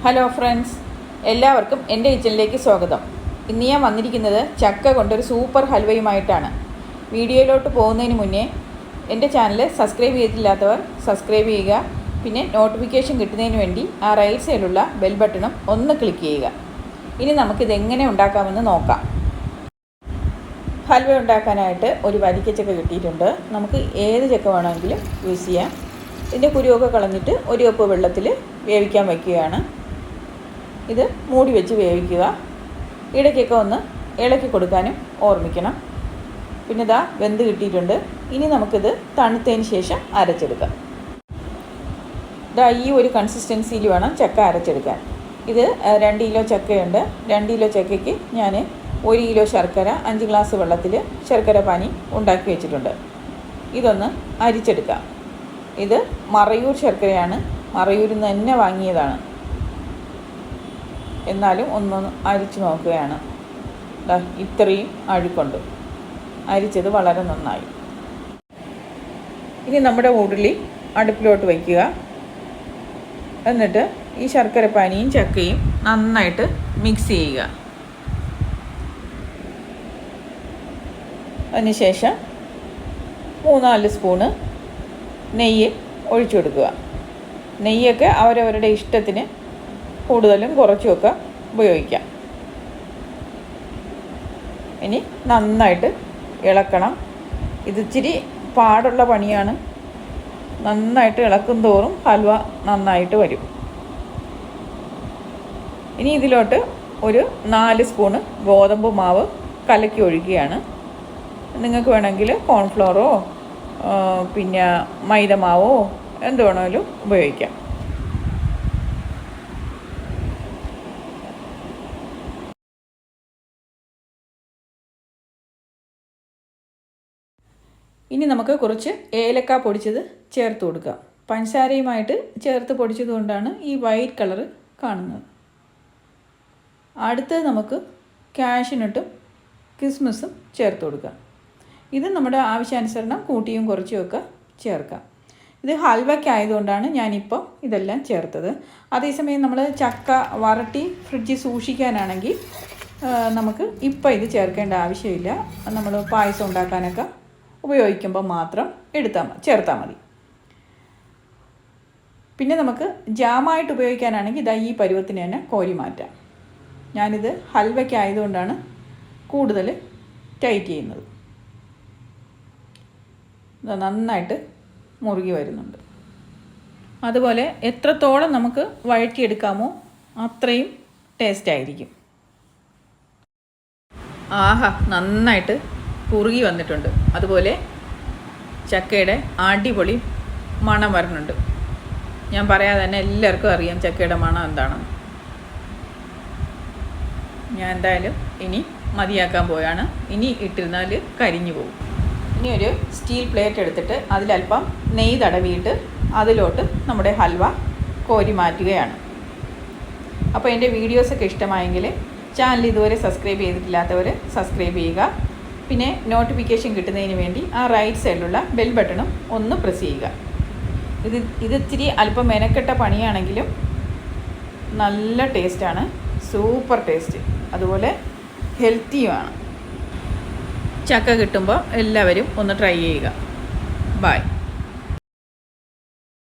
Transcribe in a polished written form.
Hello friends, എല്ലാവർക്കും എൻ്റെ കിച്ചണിലേക്ക് സ്വാഗതം. ഇന്ന് ഞാൻ വന്നിരിക്കുന്നത് ചക്ക കൊണ്ടൊരു സൂപ്പർ ഹൽവയുമായിട്ടാണ്. വീഡിയോയിലോട്ട് പോകുന്നതിന് മുന്നേ എൻ്റെ ചാനൽ സബ്സ്ക്രൈബ് ചെയ്തിട്ടില്ലാത്തവർ സബ്സ്ക്രൈബ് ചെയ്യുക. പിന്നെ നോട്ടിഫിക്കേഷൻ കിട്ടുന്നതിന് വേണ്ടി ആ റൈറ്റ് സൈഡിലുള്ള ബെൽ ബട്ടണും ഒന്ന് ക്ലിക്ക് ചെയ്യുക. ഇനി നമുക്കിതെങ്ങനെ ഉണ്ടാക്കാമെന്ന് നോക്കാം. ഹൽവ ഉണ്ടാക്കാനായിട്ട് ഒരു വരിക്കച്ചക്ക കിട്ടിയിട്ടുണ്ട്. നമുക്ക് ഏത് ചക്ക വേണമെങ്കിലും യൂസ് ചെയ്യാം. ഇതിൻ്റെ കുരുവൊക്കെ കളഞ്ഞിട്ട് ഒരു കപ്പ് വെള്ളത്തിൽ വേവിക്കാൻ വയ്ക്കുകയാണ്. ഇത് മൂടി വെച്ച് വേവിക്കുക. ഇടയ്ക്കൊക്കെ ഒന്ന് ഇളക്കി കൊടുക്കാനും ഓർമ്മിക്കണം. പിന്നെ ഇതാ വെന്ത് കിട്ടിയിട്ടുണ്ട്. ഇനി നമുക്കിത് തണുത്തതിന് ശേഷം അരച്ചെടുക്കാം. ഇതാ ഈ ഒരു കൺസിസ്റ്റൻസിയിൽ വേണം ചക്ക അരച്ചെടുക്കാൻ. ഇത് 2 കിലോ ചക്കയുണ്ട്. 2 കിലോ ചക്കയ്ക്ക് ഞാൻ 1 കിലോ ശർക്കര 5 ഗ്ലാസ് വെള്ളത്തിൽ ശർക്കര പാനി ഉണ്ടാക്കി വെച്ചിട്ടുണ്ട്. ഇതൊന്ന് അരിച്ചെടുക്കാം. ഇത് മറയൂർ ശർക്കരയാണ്. മറയൂരിൽ നിന്ന് തന്നെ വാങ്ങിയതാണ്. എന്നാലും ഒന്ന് അരിച്ച് നോക്കുകയാണ്. ഇത്രയും അഴുക്കുണ്ട്. അരിച്ചത് വളരെ നന്നായി. ഇനി നമ്മുടെ ഉരുളി അടുപ്പിലോട്ട് വയ്ക്കുക. എന്നിട്ട് ഈ ശർക്കരപ്പാനിയും ചക്കയും നന്നായിട്ട് മിക്സ് ചെയ്യുക. അതിനുശേഷം 3-4 സ്പൂണ് നെയ്യ് ഒഴിച്ചു കൊടുക്കുക. നെയ്യൊക്കെ അവരവരുടെ ഇഷ്ടത്തിന് കൂടുതലും കുറച്ചുമൊക്കെ ഉപയോഗിക്കാം. ഇനി നന്നായിട്ട് ഇളക്കണം. ഇതിച്ചിരി പാടുള്ള പണിയാണ്. നന്നായിട്ട് ഇളക്കും തോറും ഹൽവ നന്നായിട്ട് വരും. ഇനി ഇതിലോട്ട് ഒരു 4 സ്പൂണ് ഗോതമ്പ് മാവ് കലക്കി ഒഴിക്കുകയാണ്. നിങ്ങൾക്ക് വേണമെങ്കിൽ കോൺഫ്ലോറോ പിന്നെ മൈദമാവോ എന്ത് വേണമെങ്കിലും ഉപയോഗിക്കാം. ഇനി നമുക്ക് കുറച്ച് ഏലക്ക പൊടിച്ചത് ചേർത്ത് കൊടുക്കാം. പഞ്ചസാരയുമായിട്ട് ചേർത്ത് പൊടിച്ചത് കൊണ്ടാണ് ഈ വൈറ്റ് കളറ് കാണുന്നത്. അടുത്തത് നമുക്ക് കാഷ്യൂനട്ടും കിസ്മിസും ചേർത്ത് കൊടുക്കാം. ഇത് നമ്മുടെ ആവശ്യാനുസരണം കൂട്ടിയും കുറച്ചുമൊക്കെ ചേർക്കാം. ഇത് ഹൽവയ്ക്കായതുകൊണ്ടാണ് ഞാനിപ്പോൾ ഇതെല്ലാം ചേർത്തത്. അതേസമയം നമ്മൾ ചക്ക വരട്ടി ഫ്രിഡ്ജിൽ സൂക്ഷിക്കാനാണെങ്കിൽ നമുക്ക് ഇപ്പോൾ ഇത് ചേർക്കേണ്ട ആവശ്യമില്ല. നമ്മൾ പായസം ഉണ്ടാക്കാനൊക്കെ ഉപയോഗിക്കുമ്പോൾ മാത്രം ചേർത്താൽ മതി. പിന്നെ നമുക്ക് ജാമായിട്ട് ഉപയോഗിക്കാനാണെങ്കിൽ ഇതാ ഈ പരുവത്തിന് തന്നെ കോരി മാറ്റാം. ഞാനിത് ഹൽവയ്ക്കായതുകൊണ്ടാണ് കൂടുതൽ ടൈറ്റ് ചെയ്യുന്നത്. നന്നായിട്ട് മുറുകി വരുന്നുണ്ട്. അതുപോലെ എത്രത്തോളം നമുക്ക് വഴറ്റിയെടുക്കാമോ അത്രയും ടേസ്റ്റ് ആയിരിക്കും. ആഹാ, നന്നായിട്ട് കുറുകി വന്നിട്ടുണ്ട്. അതുപോലെ ചക്കയുടെ അടിപൊളി മണം വരുന്നുണ്ട്. ഞാൻ പറയാതെ തന്നെ എല്ലാവർക്കും അറിയാം ചക്കയുടെ മണം എന്താണെന്ന്. ഞാൻ എന്തായാലും ഇനി മതിയാക്കാൻ പോവുകയാണ്. ഇനി ഇട്ടിരുന്നാൽ കരിഞ്ഞു പോകും. ഇനി ഒരു സ്റ്റീൽ പ്ലേറ്റ് എടുത്തിട്ട് അതിലൽപ്പം നെയ്യ് തടവിയിട്ട് അതിലോട്ട് നമ്മുടെ ഹൽവ കോരി മാറ്റുകയാണ്. അപ്പോൾ എൻ്റെ വീഡിയോസൊക്കെ ഇഷ്ടമായെങ്കിൽ ചാനൽ ഇതുവരെ സബ്സ്ക്രൈബ് ചെയ്തിട്ടില്ലാത്തവർ സബ്സ്ക്രൈബ് ചെയ്യുക. പിന്നെ നോട്ടിഫിക്കേഷൻ കിട്ടുന്നതിന് വേണ്ടി ആ റൈറ്റ് സൈഡിലുള്ള ബെൽ ബട്ടണും ഒന്ന് പ്രസ് ചെയ്യുക. ഇത് ഇത്തിരി അല്പം മെനക്കെട്ട പണിയാണെങ്കിലും നല്ല ടേസ്റ്റാണ്. Super taste. അതുപോലെ ഹെൽത്തിയുമാണ്. ചക്ക കിട്ടുമ്പോൾ എല്ലാവരും ഒന്ന് ട്രൈ ചെയ്യുക. ബൈ.